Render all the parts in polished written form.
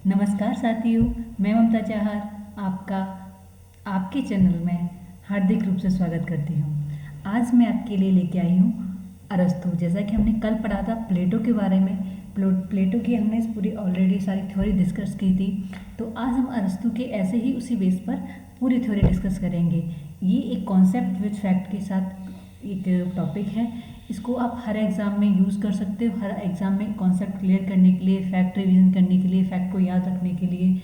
नमस्कार साथियों, मैं ममता चाहर आपका आपके चैनल में हार्दिक रूप से स्वागत करती हूँ। आज मैं आपके लिए लेके आई हूँ अरस्तु। जैसा कि हमने कल पढ़ा था प्लेटो के बारे में, प्लेटो की हमने पूरी ऑलरेडी सारी थ्योरी डिस्कस की थी। तो आज हम अरस्तु के ऐसे ही उसी बेस पर पूरी थ्योरी डिस्कस करेंगे। ये एक कॉन्सेप्ट विद फैक्ट के साथ एक टॉपिक है। इसको आप हर एग्ज़ाम में यूज़ कर सकते हो। हर एग्ज़ाम में कॉन्सेप्ट क्लियर करने के लिए, फैक्ट रिवीजन करने के लिए, फैक्ट को याद रखने के लिए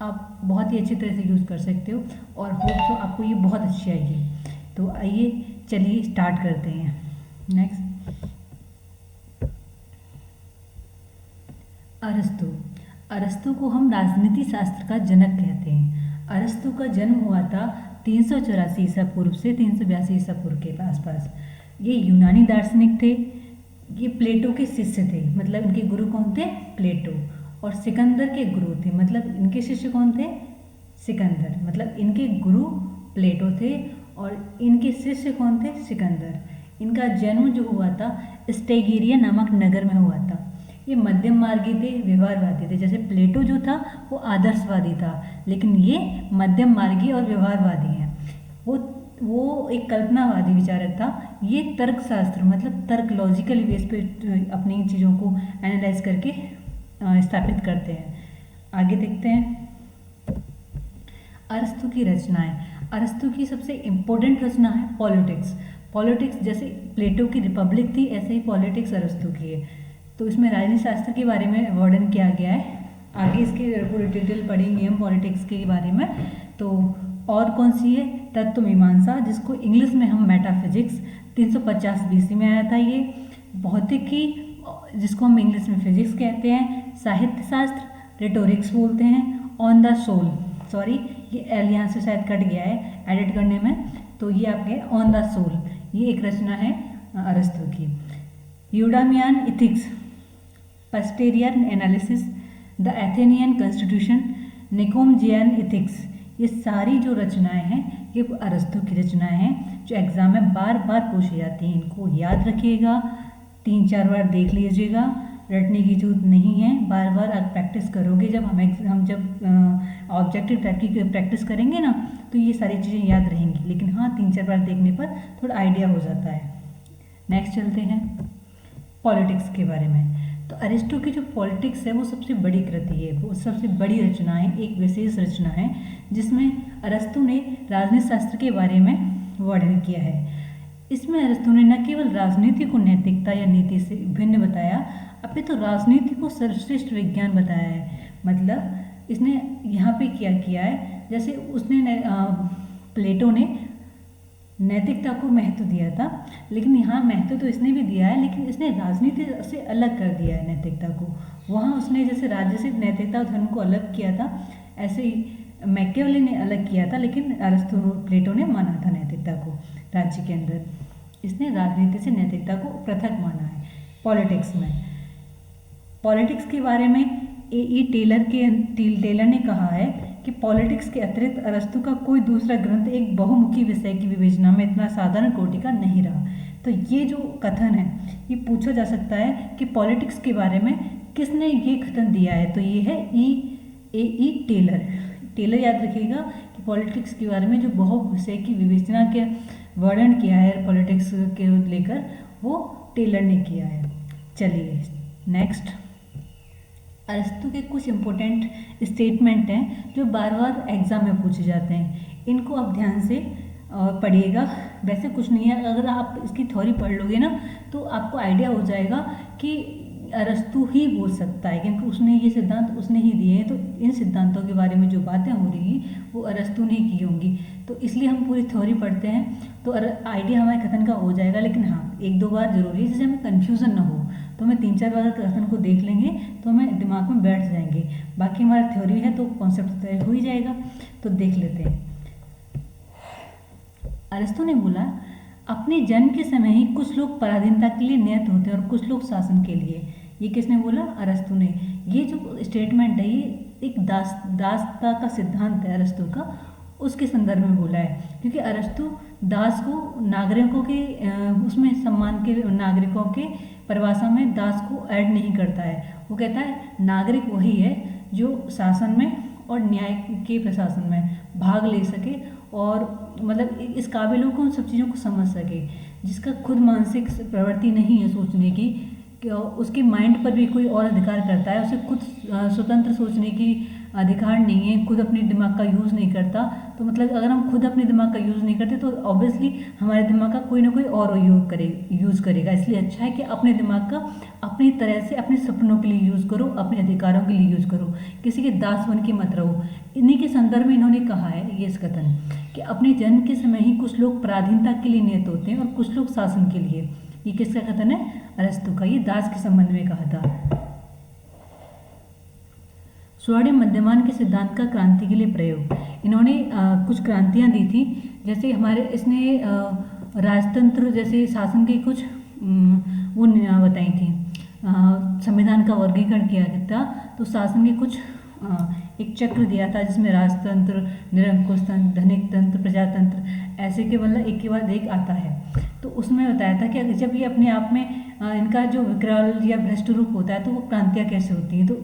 आप बहुत ही अच्छी तरह से यूज़ कर सकते हो और होप सो आपको ये बहुत अच्छी आएगी। तो आइए चलिए स्टार्ट करते हैं। नेक्स्ट, अरस्तु। अरस्तु को हम राजनीति शास्त्र का जनक कहते हैं। अरस्तु का जन्म हुआ था 384 ईसा पूर्व से 382 ईसा पूर्व के आसपास। ये यूनानी दार्शनिक थे। ये प्लेटो के शिष्य थे, मतलब इनके गुरु कौन थे? प्लेटो। और सिकंदर के गुरु थे, मतलब इनके शिष्य कौन थे? सिकंदर। मतलब इनके गुरु प्लेटो थे और इनके शिष्य कौन थे? सिकंदर। इनका जन्म जो हुआ था स्टेगिरिया नामक नगर में हुआ था। ये मध्यम मार्गी थे, व्यवहारवादी थे। जैसे प्लेटो जो था वो आदर्शवादी था, लेकिन ये मध्यम मार्गी और व्यवहारवादी हैं। वो एक कल्पनावादी विचारक था। ये तर्कशास्त्र मतलब तर्क लॉजिकल बेस पे अपनी चीज़ों को एनालाइज करके स्थापित करते हैं। आगे देखते हैं अरस्तु की रचनाएं। अरस्तु की सबसे इम्पोर्टेंट रचना है पॉलिटिक्स। पॉलिटिक्स जैसे प्लेटो की रिपब्लिक थी, ऐसे ही पॉलिटिक्स अरस्तु की है। तो इसमें राजनीति शास्त्र के बारे में वर्णन किया गया है। आगे इसकी पूरी डिटेल पढ़ेंगे हम पॉलिटिक्स के बारे में। तो और कौन सी है? तत्व मीमांसा, जिसको इंग्लिश में हम मेटाफिजिक्स, 350 BC में आया था ये। भौतिकी, जिसको हम इंग्लिश में फिजिक्स कहते हैं। साहित्य शास्त्र, रिटोरिक्स बोलते हैं। ऑन द सोल, सॉरी ये एल यहाँ से शायद कट गया है एडिट करने में, तो ये आपके ऑन द सोल, ये एक रचना है अरस्तु की। Eudemian Ethics, Posterior Analytics, the Athenian Constitution, Nicomachean Ethics, ये सारी जो रचनाएं हैं ये अरस्तु की रचनाएं हैं जो एग्जाम में बार बार पूछी जाती हैं। इनको याद रखिएगा, 3-4 बार देख लीजिएगा, रटने की जरूरत नहीं है। बार बार आप प्रैक्टिस करोगे, जब हम जब ऑब्जेक्टिव टाइप की प्रैक्टिस करेंगे ना, तो ये सारी चीज़ें याद रहेंगी। लेकिन हाँ, 3-4 बार देखने पर थोड़ा आइडिया हो जाता है। नेक्स्ट चलते हैं पॉलिटिक्स के बारे में। तो अरिस्टो की जो पॉलिटिक्स है वो सबसे बड़ी कृति है, वो सबसे बड़ी रचना है, एक विशेष रचना है जिसमें अरस्तु ने राजनीति शास्त्र के बारे में वर्णन किया है। इसमें अरस्तु ने न केवल राजनीति को नैतिकता या नीति से भिन्न बताया, अपितु राजनीति को सर्वश्रेष्ठ विज्ञान बताया है। मतलब इसने यहाँ पे क्या किया है, जैसे उसने प्लेटो ने नैतिकता को महत्व दिया था, लेकिन यहाँ महत्व तो इसने भी दिया है, लेकिन इसने राजनीति से अलग कर दिया है नैतिकता को। वहाँ उसने जैसे राज्य से नैतिकता और धर्म को अलग किया था, ऐसे ही मैकियावेली ने अलग किया था, लेकिन अरस्तु प्लेटो ने माना था नैतिकता को राज्य के अंदर। इसने राजनीति से नैतिकता को पृथक माना है। पॉलिटिक्स में, पॉलिटिक्स के बारे में टेलर ने कहा है कि पॉलिटिक्स के अतिरिक्त अरस्तु का कोई दूसरा ग्रंथ एक बहुमुखी विषय की विवेचना में इतना साधारण कोटि का नहीं रहा। तो ये जो कथन है ये पूछा जा सकता है कि पॉलिटिक्स के बारे में किसने ये कथन दिया है, तो ये है ई टेलर। टेलर याद रखिएगा कि पॉलिटिक्स के बारे में जो बहुविषय की विवेचना के वर्णन किया है पॉलिटिक्स के लेकर, वो टेलर ने किया है। चलिए नेक्स्ट, अरस्तु के कुछ इम्पोर्टेंट स्टेटमेंट हैं जो बार बार एग्जाम में पूछे जाते हैं। इनको आप ध्यान से पढ़िएगा। वैसे कुछ नहीं है, अगर आप इसकी थ्योरी पढ़ लोगे ना तो आपको आइडिया हो जाएगा कि अरस्तु ही बोल सकता है, क्योंकि उसने ये सिद्धांत उसने ही दिए हैं। तो इन सिद्धांतों के बारे में जो बातें हो रही वो अरस्तु ने की होंगी, तो इसलिए हम पूरी थ्योरी पढ़ते हैं तो आइडिया हमारे कथन का हो जाएगा। लेकिन हाँ, 1-2 बार जरूरी है, जिससे हमें कन्फ्यूज़न ना हो। तो हमें 3-4 बार कथन को देख लेंगे तो हमें दिमाग में बैठ जाएंगे। बाकी हमारा थ्योरी है तो कॉन्सेप्ट तय हो ही जाएगा। तो देख लेते हैं। अरस्तु ने बोला, अपने जन्म के समय ही कुछ लोग पराधीनता के लिए नियत होते हैं और कुछ लोग शासन के लिए। ये किसने बोला? अरस्तु ने। ये जो स्टेटमेंट है ये एक दासता का सिद्धांत है अरस्तु का, उसके संदर्भ में बोला है। क्योंकि अरस्तु दास को नागरिकों के उसमें सम्मान के, नागरिकों के परिभाषा में दास को ऐड नहीं करता है। वो कहता है नागरिक वही है जो शासन में और न्याय के प्रशासन में भाग ले सके और मतलब इस काबिल हो कि उन सब चीज़ों को समझ सके, जिसका खुद मानसिक प्रवृत्ति नहीं है सोचने की, कि उसके माइंड पर भी कोई और अधिकार करता है, उसे खुद स्वतंत्र सोचने की अधिकार नहीं है, खुद अपने दिमाग का यूज़ नहीं करता। तो मतलब अगर हम खुद अपने दिमाग का यूज़ नहीं करते तो ऑब्वियसली हमारे दिमाग का कोई ना कोई और यूज़ करेगा। इसलिए अच्छा है कि अपने दिमाग का अपनी तरह से अपने सपनों के लिए यूज़ करो, अपने अधिकारों के लिए यूज़ करो, किसी के दास बन के मत रहो। इन्हीं के संदर्भ में इन्होंने कहा है ये इस कथन कि अपने जन्म के समय ही कुछ लोग पराधीनता के लिए नियत होते हैं और कुछ लोग शासन के लिए। ये किसका कथन है? अरस्तु का। ये दास के संबंध में कहा था। स्वर्णिम मध्यमान के सिद्धांत का क्रांति के लिए प्रयोग। इन्होंने कुछ क्रांतियां दी थी, जैसे हमारे इसने राजतंत्र जैसे शासन के कुछ वो बताई थी, संविधान का वर्गीकरण किया गया था। तो शासन के कुछ एक चक्र दिया था जिसमें राजतंत्र, निरंकुश तंत्र, धनिक तंत्र, प्रजातंत्र, ऐसे के मतलब एक के बाद एक आता है। तो उसमें बताया था कि जब ये अपने आप में इनका जो विकराल या भ्रष्ट रूप होता है तो वो क्रांतियाँ कैसे होती हैं। तो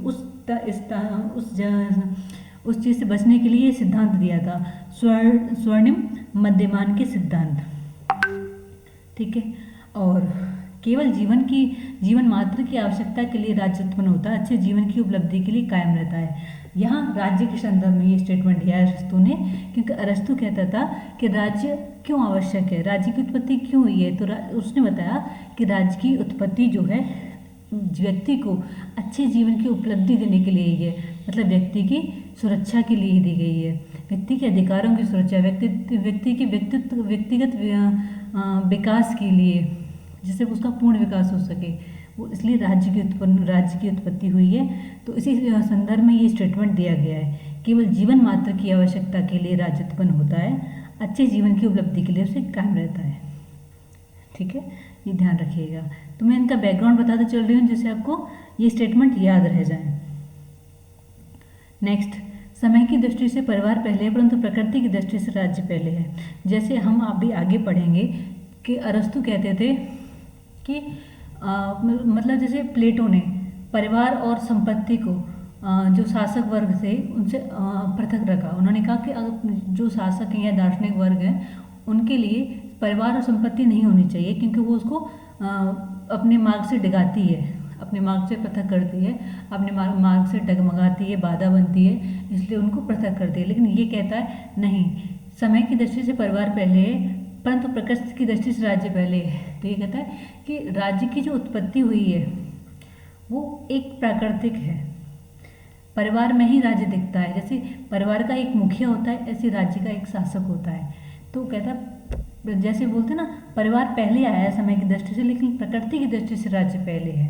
उस चीज़ से बचने के लिए ये सिद्धांत दिया था, स्वर्णिम मध्यमान के सिद्धांत। ठीक है। और केवल जीवन मात्र की आवश्यकता के लिए राज्य उत्पन्न होता है, अच्छे जीवन की उपलब्धि के लिए कायम रहता है। यहाँ राज्य के संदर्भ में ये स्टेटमेंट दिया है अरस्तु ने, क्योंकि अरस्तु कहता था कि राज्य क्यों आवश्यक है, राज्य की उत्पत्ति क्यों हुई है। तो उसने बताया कि राज्य की उत्पत्ति जो है व्यक्ति को अच्छे जीवन की उपलब्धि देने के लिए ही है, मतलब व्यक्ति की सुरक्षा के लिए ही दी गई है, व्यक्ति के अधिकारों की सुरक्षा, व्यक्ति के व्यक्तिगत विकास के लिए, जिससे उसका पूर्ण विकास हो सके, वो इसलिए राज्य की उत्पत्ति हुई है। तो इसी संदर्भ में ये स्टेटमेंट दिया गया है, केवल जीवन मात्र की आवश्यकता के लिए राज्य उत्पन्न होता है, अच्छे जीवन की उपलब्धि के लिए उसे कायम रहता है। ठीक है, ये ध्यान रखिएगा। तो मैं इनका बैकग्राउंड बताते चल रही हूँ जिससे आपको ये स्टेटमेंट याद रह जाए। नेक्स्ट, समय की दृष्टि से परिवार पहले है परंतु प्रकृति की दृष्टि से राज्य पहले है। जैसे हम अभी आगे पढ़ेंगे कि अरस्तु कहते थे कि मतलब जैसे प्लेटो ने परिवार और संपत्ति को जो शासक वर्ग थे उनसे पृथक रखा। उन्होंने कहा कि जो शासक हैं या दार्शनिक वर्ग हैं उनके लिए परिवार और संपत्ति नहीं होनी चाहिए, क्योंकि वो उसको अपने मार्ग से डिगाती है, अपने मार्ग से पृथक करती है, अपने मार्ग से डगमगाती है, बाधा बनती है, इसलिए उनको पृथक करती है। लेकिन ये कहता है नहीं, समय की दृष्टि से परिवार पहले है परंतु प्रकृति की दृष्टि से राज्य पहले है। तो ये कहता है कि राज्य की जो उत्पत्ति हुई है वो एक प्राकृतिक है, परिवार में ही राज्य दिखता है। जैसे परिवार का एक मुखिया होता है ऐसे राज्य का एक शासक होता है। तो कहता है जैसे बोलते ना, परिवार पहले आया है समय की दृष्टि से, लेकिन प्रकृति की दृष्टि से राज्य पहले है।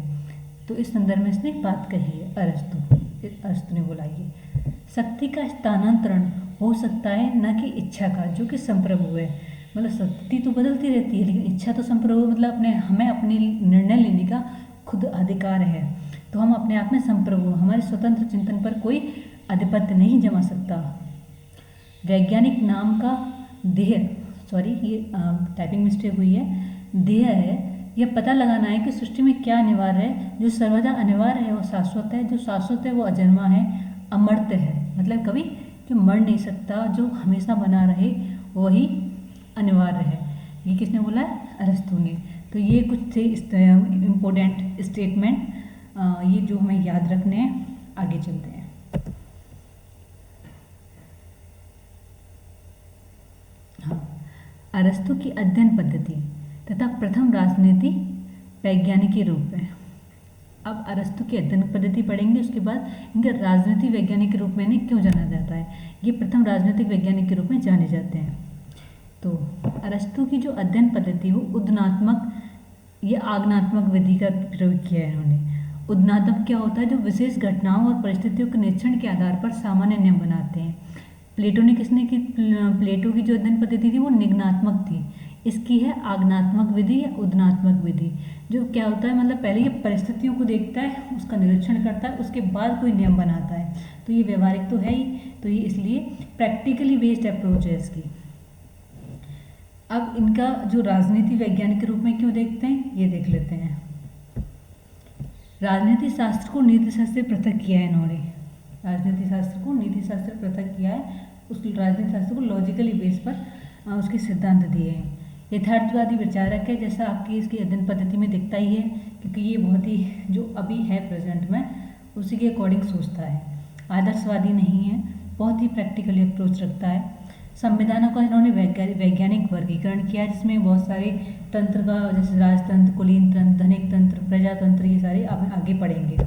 तो इस संदर्भ में इसने बात कही है अरस्तु ने बोला ये शक्ति का स्थानांतरण हो सकता है न कि इच्छा का, जो कि संप्रभु है। मतलब शक्ति तो बदलती रहती है लेकिन इच्छा तो संप्रभु, मतलब हमें अपने निर्णय लेने का खुद अधिकार है। तो हम अपने आप में संप्रभु, हमारे स्वतंत्र चिंतन पर कोई आधिपत्य नहीं जमा सकता। वैज्ञानिक नाम का ध्येय, सॉरी ये टाइपिंग मिस्टेक हुई है, ध्येय है यह पता लगाना है कि सृष्टि में क्या अनिवार्य है। जो सर्वदा अनिवार्य है वो शाश्वत है, जो शाश्वत है वो अजन्मा है, अमर्त्य है, मतलब कभी जो मर नहीं सकता, जो हमेशा बना रहे वही अनिवार्य है। ये किसने बोला है? अरस्तु ने। तो ये कुछ थे इम्पोर्टेंट स्टेटमेंट, ये जो हमें याद रखने हैं। आगे चलते हैं। हाँ, अरस्तु की अध्ययन पद्धति तथा प्रथम राजनीति वैज्ञानिक के रूप में। अब अरस्तु की अध्ययन पद्धति पढ़ेंगे, उसके बाद इनका राजनीति वैज्ञानिक के रूप में इन्हें क्यों जाना जाता है। ये प्रथम राजनीतिक वैज्ञानिक के रूप में जाने जाते हैं। तो अरस्तु की जो अध्ययन पद्धति वो उदनात्मक या आगनात्मक विधि का प्रयोग किया है इन्होंने। उदनात्मक क्या होता है? जो विशेष घटनाओं और परिस्थितियों के निरीक्षण के आधार पर सामान्य नियम बनाते हैं। प्लेटो ने प्लेटो की जो अध्ययन पद्धति थी वो निग्नात्मक थी। इसकी है आगनात्मक विधि या उदनात्मक विधि। जो क्या होता है, मतलब पहले ये परिस्थितियों को देखता है, उसका निरीक्षण करता है, उसके बाद कोई नियम बनाता है। तो ये व्यवहारिक तो है ही, तो ये इसलिए प्रैक्टिकली बेस्ड अप्रोच है इसकी। अब इनका जो राजनीति वैज्ञानिक के रूप में क्यों देखते हैं ये देख लेते हैं। राजनीति शास्त्र को नीति शास्त्र से पृथक किया है इन्होंने। राजनीति शास्त्र को नीति शास्त्र पृथक किया है, उस राजनीति शास्त्र को लॉजिकली बेस पर उसके सिद्धांत दिए हैं। यथार्थवादी विचारक है, जैसा आपकी इसकी अध्ययन पद्धति में दिखता ही है, क्योंकि ये बहुत ही जो अभी है प्रेजेंट में उसी के अकॉर्डिंग सोचता है। आदर्शवादी नहीं है, बहुत ही प्रैक्टिकली अप्रोच रखता है। संविधानों का इन्होंने वैज्ञानिक वर्गीकरण किया है, जिसमें बहुत सारे तंत्र का, जैसे राजतंत्र, कुलीन तंत्र, धनिक तंत्र, प्रजातंत्र, ये सारे आगे पढ़ेंगे।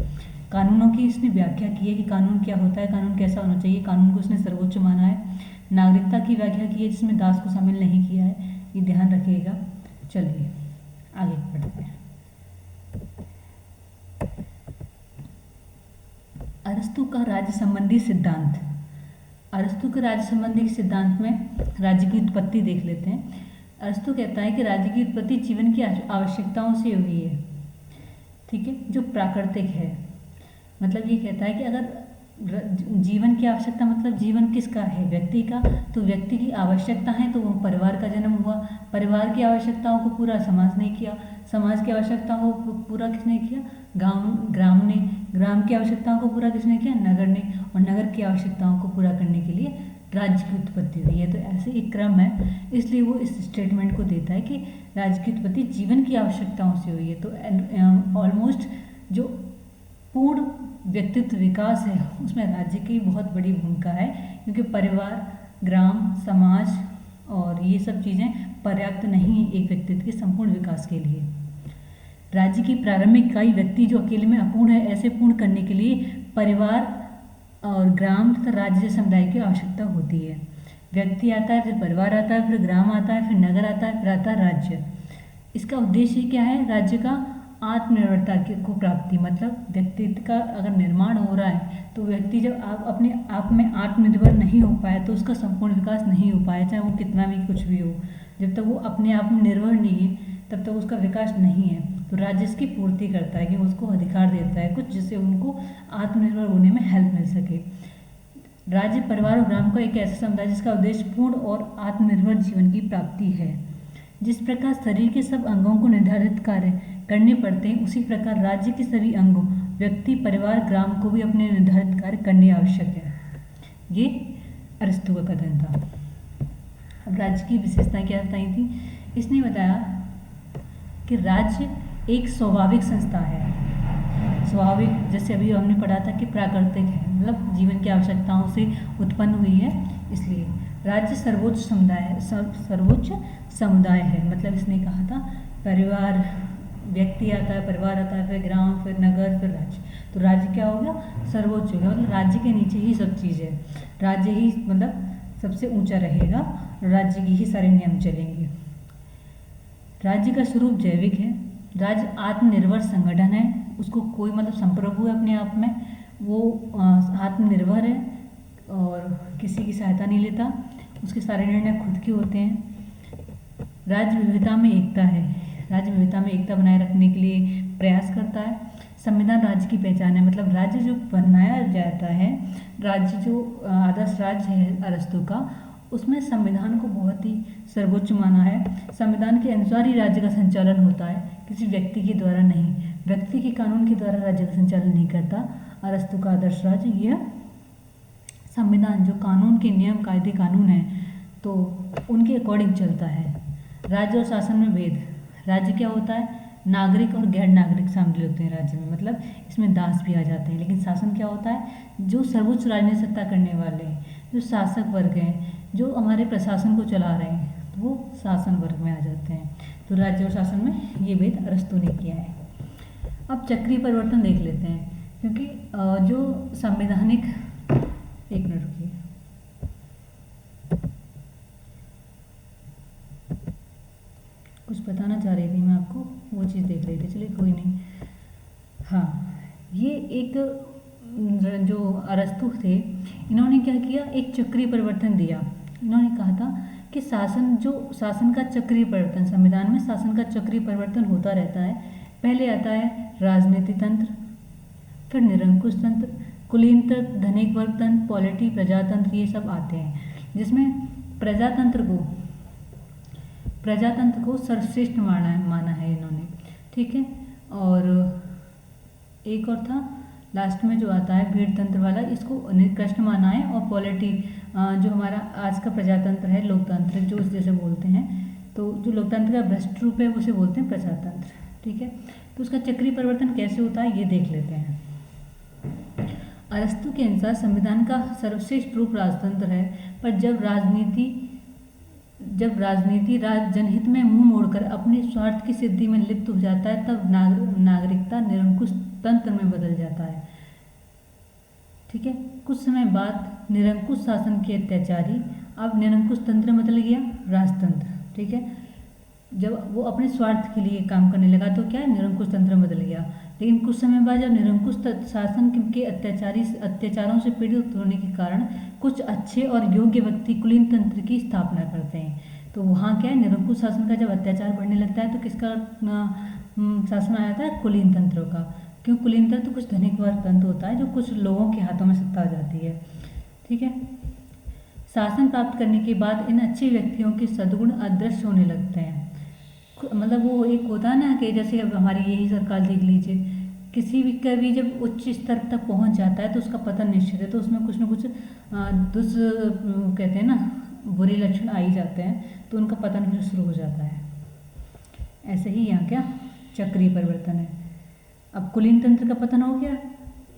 कानूनों की इसने व्याख्या की है कि कानून क्या होता है, कानून कैसा होना चाहिए, कानून को इसने सर्वोच्च माना है। नागरिकता की व्याख्या की है, जिसमें दास को शामिल नहीं किया है, ये ध्यान रखिएगा। चलिए आगे बढ़ते हैं। अरस्तु का राज्य संबंधी सिद्धांत। अरस्तु के राज्य संबंधी सिद्धांत में राज्य की उत्पत्ति देख लेते हैं। अरस्तु कहता है कि राज्य की उत्पत्ति जीवन की आवश्यकताओं से हुई है, ठीक है, जो प्राकृतिक है। मतलब ये कहता है कि अगर जीवन की आवश्यकता, मतलब जीवन किसका है, व्यक्ति का, तो व्यक्ति की आवश्यकता है तो वो परिवार का जन्म हुआ। परिवार की आवश्यकताओं को पूरा समाज ने किया, समाज की आवश्यकताओं को पूरा किसने किया, ग्राम ने, ग्राम की आवश्यकताओं को पूरा किसने किया, नगर ने, और नगर की आवश्यकताओं को पूरा करने के लिए राज्य की उत्पत्ति हुई है। तो ऐसे एक क्रम है, इसलिए वो इस स्टेटमेंट को देता है कि राज्य की उत्पत्ति जीवन की आवश्यकताओं से हुई है। तो ऑलमोस्ट जो पूर्ण व्यक्तित्व विकास है उसमें राज्य की बहुत बड़ी भूमिका है, क्योंकि परिवार, ग्राम, समाज और ये सब चीज़ें पर्याप्त नहीं है एक व्यक्तित्व के संपूर्ण विकास के लिए। राज्य की प्रारंभिक इकाई व्यक्ति जो अकेले में अपूर्ण है, ऐसे पूर्ण करने के लिए परिवार और ग्राम तथा राज्य समुदाय की आवश्यकता होती है। व्यक्ति आता है, फिर परिवार आता है, फिर ग्राम आता है, फिर नगर आता है, फिर आता है राज्य। इसका उद्देश्य क्या है, राज्य का आत्मनिर्भरता को प्राप्ति, मतलब व्यक्तित्व का अगर निर्माण हो रहा है तो व्यक्ति जब अपने आप में आत्मनिर्भर नहीं हो पाया तो उसका संपूर्ण विकास नहीं हो पाया, चाहे वो कितना भी कुछ भी हो। जब तक वो अपने आप में निर्भर नहीं है तब तक उसका विकास नहीं है। तो राज्य इसकी पूर्ति करता है कि उसको अधिकार देता है कुछ, जिससे उनको आत्मनिर्भर होने में हेल्प मिल सके। राज्य, परिवार और ग्राम का एक ऐसा समुदाय जिसका उद्देश्य पूर्ण और आत्मनिर्भर जीवन की प्राप्ति है। जिस प्रकार शरीर के सब अंगों को निर्धारित कार्य करने पड़ते हैं, उसी प्रकार राज्य के सभी अंगों, व्यक्ति, परिवार, ग्राम को भी अपने निर्धारित कार्य करने आवश्यक है। ये अरस्तु का कथन था। अब राज्य की विशेषताएं क्या बताई थी, इसने बताया कि राज्य एक स्वाभाविक संस्था है। स्वाभाविक, जैसे अभी हमने पढ़ा था कि प्राकृतिक है, मतलब जीवन की आवश्यकताओं से उत्पन्न हुई है, इसलिए राज्य सर्वोच्च समुदाय है, सर्वोच्च समुदाय है। मतलब इसने कहा था परिवार, व्यक्ति आता है, परिवार आता है, फिर ग्राम, फिर नगर, फिर राज्य। तो राज्य क्या हो गया, सर्वोच्च हो गया, मतलब राज्य के नीचे ही सब चीज़ है, राज्य ही मतलब सबसे ऊंचा रहेगा, राज्य की ही सारे नियम चलेंगे। राज्य का स्वरूप जैविक है। राज्य आत्मनिर्भर संगठन है, उसको कोई मतलब संप्रभु है अपने आप में, वो आत्मनिर्भर है और किसी की सहायता नहीं लेता, उसके सारे निर्णय खुद के होते हैं। राज्य विविधता में एकता है, राज्य विविधता में एकता बनाए रखने के लिए प्रयास करता है। संविधान राज्य की पहचान है, मतलब राज्य जो बनाया जाता है, राज्य जो आदर्श राज्य है अरस्तु का, उसमें संविधान को बहुत ही सर्वोच्च माना है। संविधान के अनुसार ही राज्य का संचालन होता है, किसी व्यक्ति के द्वारा नहीं। व्यक्ति के कानून के द्वारा राज्य का संचालन नहीं करता अरस्तु का आदर्श राज्य। यह संविधान जो कानून के नियम, कायदे, कानून हैं, तो उनके अकॉर्डिंग चलता है। राज्य और शासन में भेद। राज्य क्या होता है, नागरिक और गैर नागरिक शामिल होते हैं राज्य में, मतलब इसमें दास भी आ जाते हैं। लेकिन शासन क्या होता है, जो सर्वोच्च राजनीतिक सत्ता करने वाले हैं, जो शासक वर्ग हैं, जो हमारे प्रशासन को चला रहे हैं, तो वो शासन वर्ग में आ जाते हैं। तो राज्य और शासन में ये भेद अरस्तु ने किया है। अब चक्रीय परिवर्तन देख लेते हैं, क्योंकि जो संवैधानिक, एक मिनट रुकिए, कुछ बताना चाह रही थी मैं आपको, वो चीज़ देख रही थी, चलिए कोई नहीं। हाँ, ये एक जो अरस्तु थे, इन्होंने क्या किया, एक चक्रीय परिवर्तन दिया। इन्होंने कहा था कि शासन का चक्रीय परिवर्तन, संविधान में शासन का चक्रीय परिवर्तन होता रहता है। पहले आता है राजनीति तंत्र, फिर निरंकुश तंत्र, कुलीन तंत्र, धनिक वर्ग तंत्र, पॉलिटी, प्रजातंत्र, ये सब आते हैं, जिसमें प्रजातंत्र को सर्वश्रेष्ठ माना है इन्होंने, ठीक है। और एक और था लास्ट में जो आता है भीड़ तंत्र वाला, इसको निकृष्ट माना है। और पॉलिटी जो हमारा आज का प्रजातंत्र है, लोकतंत्र जो जैसे बोलते हैं, तो जो लोकतंत्र का भ्रष्ट रूप है उसे बोलते हैं प्रजातंत्र। ठीक है, तो उसका चक्रीय परिवर्तन कैसे होता है ये देख लेते हैं। अरस्तु के अनुसार संविधान का सर्वश्रेष्ठ रूप राजतंत्र है, पर जब राजनीति जनहित में मुंह मोड़कर अपने स्वार्थ की सिद्धि में लिप्त हो जाता है, तब नागरिकता निरंकुश तंत्र में बदल जाता है। ठीक है, कुछ समय बाद निरंकुश शासन के अत्याचारी, अब निरंकुश तंत्र बदल गया राजतंत्र। ठीक है, जब वो अपने स्वार्थ के लिए काम करने लगा तो क्या निरंकुश तंत्र बदल गया। लेकिन कुछ समय बाद जब निरंकुश शासन के अत्याचारों से पीड़ित होने के कारण कुछ अच्छे और योग्य व्यक्ति कुलीन तंत्र की स्थापना करते हैं, तो वहाँ क्या है, निरंकुश शासन का जब अत्याचार बढ़ने लगता है तो किसका शासन आ जाता है, कुलीन तंत्रों का। क्यों कुलीन तंत्र, कुछ धनिक वर्ग तंत्र होता है जो कुछ लोगों के हाथों में सत्ता आ जाती है। ठीक है, शासन प्राप्त करने के बाद इन अच्छे व्यक्तियों के सद्गुण अदृश्य होने लगते हैं। मतलब वो एक होता है ना कि जैसे अब हमारी यही सरकार देख लीजिए, किसी भी का भी जब उच्च स्तर तक पहुंच जाता है तो उसका पतन निश्चित है, तो उसमें कुछ ना कुछ कहते हैं ना बुरे लक्षण आ ही जाते हैं, तो उनका पतन फिर शुरू हो जाता है। ऐसे ही यहाँ क्या चक्रीय परिवर्तन है। अब कुलीन तंत्र का पतन हो गया,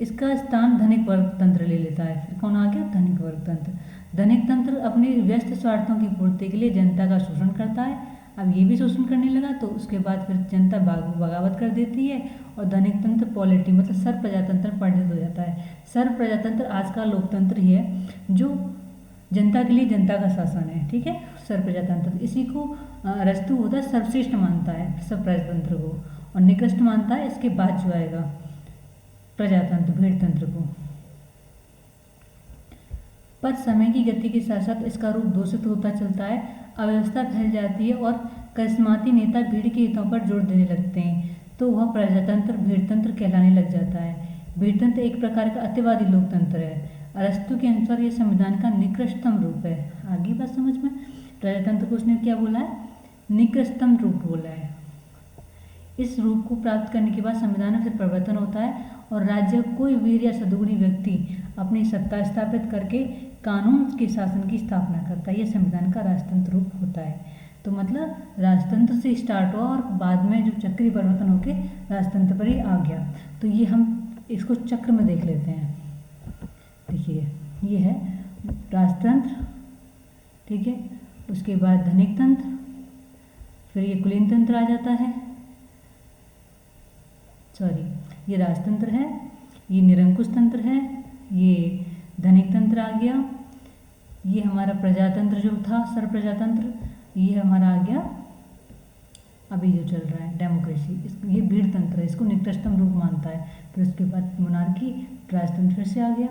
इसका स्थान धनिक वर्ग तंत्र ले लेता है। फिर कौन आ गया, धनिक वर्ग तंत्र। धनिक तंत्र अपने व्यस्त स्वार्थों की पूर्ति के लिए जनता का शोषण करता है। अब ये भी शोषण करने लगा तो उसके बाद फिर जनता बगावत कर देती है और धनिक तंत्र पॉलिटी मतलब सर्व प्रजातंत्र परिणत हो जाता है। सर्व प्रजातंत्र आज का लोकतंत्र ही है जो जनता के लिए जनता का शासन है। ठीक है, सर्व प्रजातंत्र, इसी को अरस्तु होता है सर्वश्रेष्ठ मानता है सर्व प्रजातंत्र को, और निकृष्ट मानता है इसके बाद जो आएगा प्रजातंत्र भीड़ तंत्र को। पर समय की गति के साथ साथ इसका रूप दूषित होता चलता है, अव्यवस्था फैल जाती है और करिश्माती नेता भीड़ के हितों पर जोर देने लगते हैं, तो वह प्रजातंत्र भीड़तंत्र कहलाने लग जाता है। भीड़तंत्र एक प्रकार का अतिवादी लोकतंत्र है। अरस्तु के अनुसार यह संविधान का निकृष्टतम रूप है। आगे बात समझ में, प्रजातंत्र को उसने क्या बोला है, निकृष्टतम रूप बोला है। इस रूप को प्राप्त करने के बाद संविधान में फिर परिवर्तन होता है और राज्य कोई वीर या सद्गुणी व्यक्ति अपनी सत्ता स्थापित करके कानून के शासन की स्थापना करता है। यह संविधान का राजतंत्र रूप होता है। तो मतलब राजतंत्र से स्टार्ट हुआ और बाद में जो चक्रीय परिवर्तन होके राजतंत्र पर ही आ गया। तो ये हम इसको चक्र में देख लेते हैं। देखिए ये है राजतंत्र, ठीक है, उसके बाद धनिक तंत्र, फिर ये कुलीन तंत्र आ जाता है, सॉरी ये राजतंत्र है, ये निरंकुश तंत्र है, ये धनिक तंत्र आ गया, ये हमारा प्रजातंत्र जो था सर्व प्रजातंत्र, ये हमारा आ गया अभी जो चल रहा है डेमोक्रेसी। ये भीड़ तंत्र है, इसको निकृष्टतम रूप मानता है। फिर उसके बाद मोनार्की, राजतंत्र फिर से आ गया।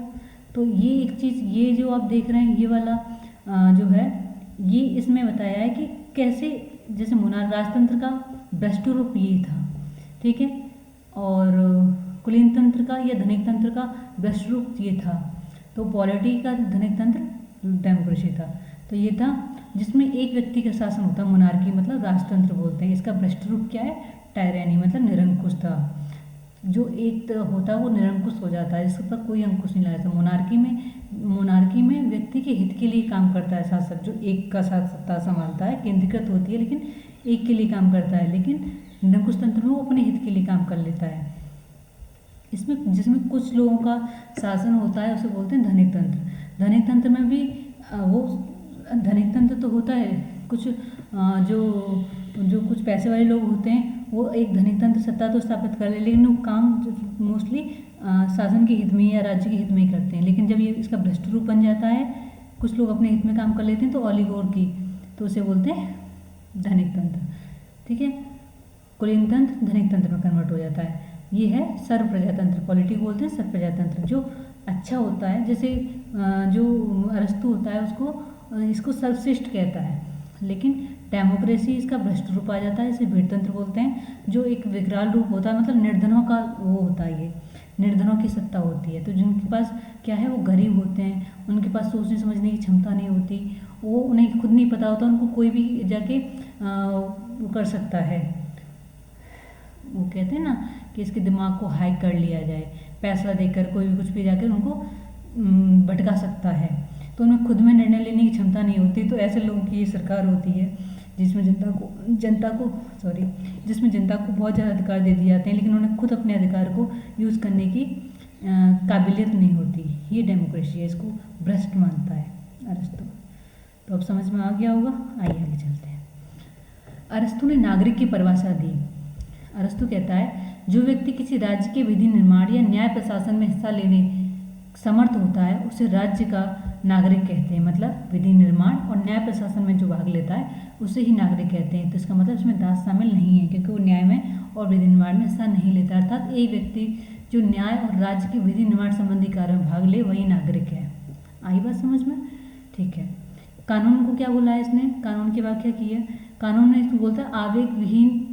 तो ये एक चीज़, ये जो आप देख रहे हैं ये वाला जो है, ये इसमें बताया है कि कैसे जैसे राजतंत्र का भ्रष्ट रूप ये था, ठीक है, और कुलीन तंत्र का या धनिक तंत्र का भ्रष्ट रूप ये था, तो पॉलिटी का धनिक तंत्र डेमोक्रेसी था। तो ये था जिसमें एक व्यक्ति का शासन होता, मोनार्की मतलब राजतंत्र बोलते हैं। इसका भ्रष्ट रूप क्या है, टायरेनी मतलब निरंकुश था। जो एक होता वो निरंकुश हो जाता है, जिसके पर कोई अंकुश नहीं लगाता। मोनार्की में व्यक्ति के हित के लिए काम करता है शासक, जो एक का सत्ता संभालता है, केंद्रीकृत होती है लेकिन एक के लिए काम करता है। लेकिन निरंकुश तंत्र में वो अपने हित के लिए काम कर लेता है। इसमें जिसमें कुछ लोगों का शासन होता है उसे बोलते हैं धनिक तंत्र। धनिक तंत्र में भी वो धनिक तंत्र तो होता है, कुछ जो कुछ पैसे वाले लोग होते हैं वो एक धनिक तंत्र सत्ता तो स्थापित कर ले, लेकिन वो काम मोस्टली शासन के हित में या राज्य के हित में ही करते हैं। लेकिन जब ये इसका भ्रष्ट रूप बन जाता है, कुछ लोग अपने हित में काम कर लेते हैं, तो ऑलिगोर्की, तो उसे बोलते हैं धनिक तंत्र, ठीक है। कुलीन तंत्र धनिक तंत्र में कन्वर्ट हो जाता है। ये है सर्व प्रजातंत्र, पॉलिटी बोलते हैं सर्व प्रजातंत्र, जो अच्छा होता है। जैसे जो अरस्तु होता है उसको इसको सर्वश्रेष्ठ कहता है, लेकिन डेमोक्रेसी इसका भ्रष्ट रूप आ जाता है, इसे भीड़तंत्र बोलते हैं, जो एक विकराल रूप होता है, मतलब निर्धनों का वो होता है, ये निर्धनों की सत्ता होती है। तो जिनके पास क्या है, वो गरीब होते हैं, उनके पास सोचने समझने की क्षमता नहीं होती, वो उन्हें खुद नहीं पता होता, उनको कोई भी जाके वो कर सकता है, वो कहते हैं ना कि इसके दिमाग को हैक कर लिया जाए, पैसा देकर कोई भी कुछ भी जाकर उनको भटका सकता है। तो उनमें खुद में निर्णय लेने की क्षमता नहीं होती। तो ऐसे लोगों की ये सरकार होती है जिसमें जनता को बहुत ज़्यादा अधिकार दे दिए जाते हैं, लेकिन उन्हें खुद अपने अधिकार को यूज़ करने की काबिलियत नहीं होती। ये डेमोक्रेसी है, इसको भ्रष्ट मानता है अरस्तु। तो अब समझ में आ गया होगा। आइए आगे चलते हैं। अरस्तु ने नागरिक की परिभाषा दी। अरस्तु कहता है जो व्यक्ति किसी राज्य के विधि निर्माण या न्याय प्रशासन में हिस्सा लेने समर्थ होता है उसे राज्य का नागरिक कहते हैं। मतलब विधि निर्माण और न्याय प्रशासन में जो भाग लेता है उसे ही नागरिक कहते हैं। तो इसका मतलब इसमें दास शामिल नहीं है, क्योंकि वो न्याय में और विधि निर्माण में हिस्सा नहीं लेता। अर्थात एक व्यक्ति जो न्याय और राज्य के विधि निर्माण संबंधी कार्यों में भाग ले वही नागरिक है। आई बात समझ में? ठीक है। कानून को क्या बोला है इसने? कानून की व्याख्या की है। कानून ने इसको बोलता है आवेगहीन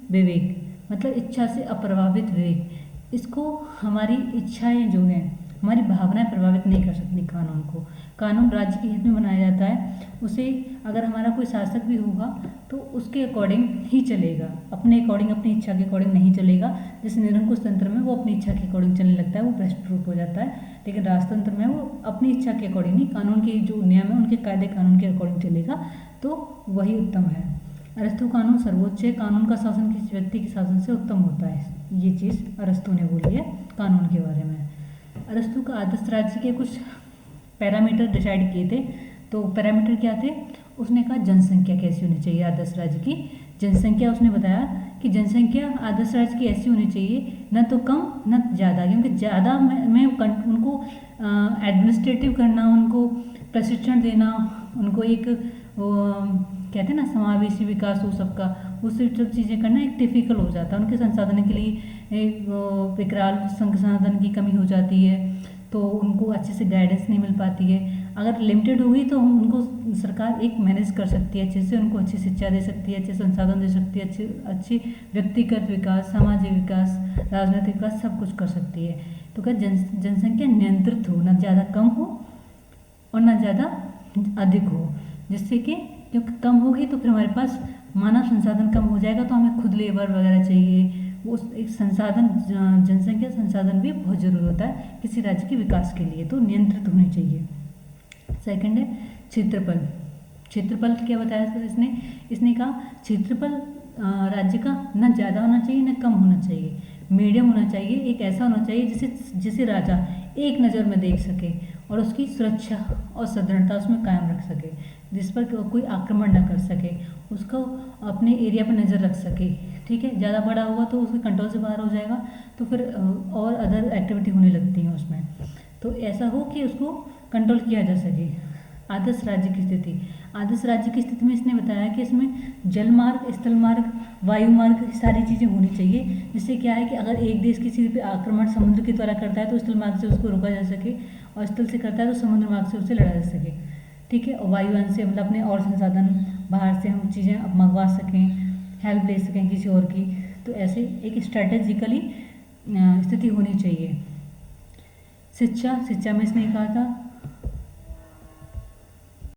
विवेक, मतलब इच्छा से अप्रभावित विवेक। इसको हमारी इच्छाएं जो हैं, हमारी भावनाएं प्रभावित नहीं कर सकती कानून को। कानून राज्य के हित में बनाया जाता है। उसे अगर हमारा कोई शासक भी होगा तो उसके अकॉर्डिंग ही चलेगा, अपने अकॉर्डिंग, अपनी इच्छा के अकॉर्डिंग नहीं चलेगा। जैसे निरंकुश तंत्र में वो अपनी इच्छा के अकॉर्डिंग चलने लगता है, वो भ्रष्ट रूप हो जाता है। लेकिन राजतंत्र में वो अपनी इच्छा के अकॉर्डिंग नहीं, कानून के जो नियम है उनके कायदे कानून के अकॉर्डिंग चलेगा, तो वही उत्तम है। अरस्तु कानून सर्वोच्च है। कानून का शासन किसी व्यक्ति के शासन से उत्तम होता है। ये चीज़ अरस्तु ने बोली है कानून के बारे में। अरस्तु का आदर्श राज्य के कुछ पैरामीटर डिसाइड किए थे। तो पैरामीटर क्या थे? उसने कहा जनसंख्या कैसी होनी चाहिए आदर्श राज्य की। जनसंख्या उसने बताया कि जनसंख्या आदर्श राज्य की ऐसी होनी चाहिए, न तो कम न ज़्यादा, क्योंकि ज़्यादा में उनको एडमिनिस्ट्रेटिव करना, उनको प्रशिक्षण देना, उनको एक कहते हैं ना समावेशी विकास हो सबका, उससे सब चीज़ें करना एक टिपिकल हो जाता है। उनके संसाधन के लिए विकराल संसाधन की कमी हो जाती है, तो उनको अच्छे से गाइडेंस नहीं मिल पाती है। अगर लिमिटेड होगी तो उनको सरकार एक मैनेज कर सकती है अच्छे से, उनको अच्छी शिक्षा दे सकती है, अच्छे संसाधन दे सकती है, अच्छी व्यक्तिगत विकास, सामाजिक विकास, राजनीतिक विकास सब कुछ कर सकती है। तो क्या जनसंख्या नियंत्रित हो, ना ज़्यादा कम हो और ना ज़्यादा अधिक हो, जिससे कि क्योंकि कम होगी तो फिर हमारे पास मानव संसाधन कम हो जाएगा, तो हमें खुद लेबर वगैरह चाहिए। वो एक संसाधन, जनसंख्या संसाधन भी बहुत जरूरी होता है किसी राज्य के विकास के लिए, तो नियंत्रित होनी चाहिए। सेकंड है क्षेत्रफल। क्षेत्रफल क्या बताया इसने कहा क्षेत्रफल राज्य का न ज़्यादा होना चाहिए न कम होना चाहिए, मीडियम होना चाहिए। एक ऐसा होना चाहिए जिसे राजा एक नज़र में देख सके और उसकी सुरक्षा और सदृढ़ता उसमें कायम रख सके, जिस पर कोई आक्रमण न कर सके, उसको अपने एरिया पर नज़र रख सके। ठीक है, ज़्यादा बड़ा होगा तो उसके कंट्रोल से बाहर हो जाएगा, तो फिर और अदर एक्टिविटी होने लगती है उसमें। तो ऐसा हो कि उसको कंट्रोल किया जा सके। आदर्श राज्य की स्थिति। आदर्श राज्य की स्थिति में इसने बताया कि इसमें जल मार्ग, स्थल मार्ग, वायु मार्ग, सारी चीज़ें होनी चाहिए, जिससे क्या है कि अगर एक देश किसी पे आक्रमण समुद्र के द्वारा करता है तो स्थल मार्ग से उसको रोका जा सके, और स्थल से करता है तो समुद्र मार्ग से उससे लड़ा जा सके। ठीक है, और वायुयान से मतलब अपने और संसाधन बाहर से हम चीज़ें मंगवा सकें, हेल्प ले सकें किसी और की। तो ऐसे एक स्ट्रैटेजिकली स्थिति होनी चाहिए। शिक्षा में इसने कहा था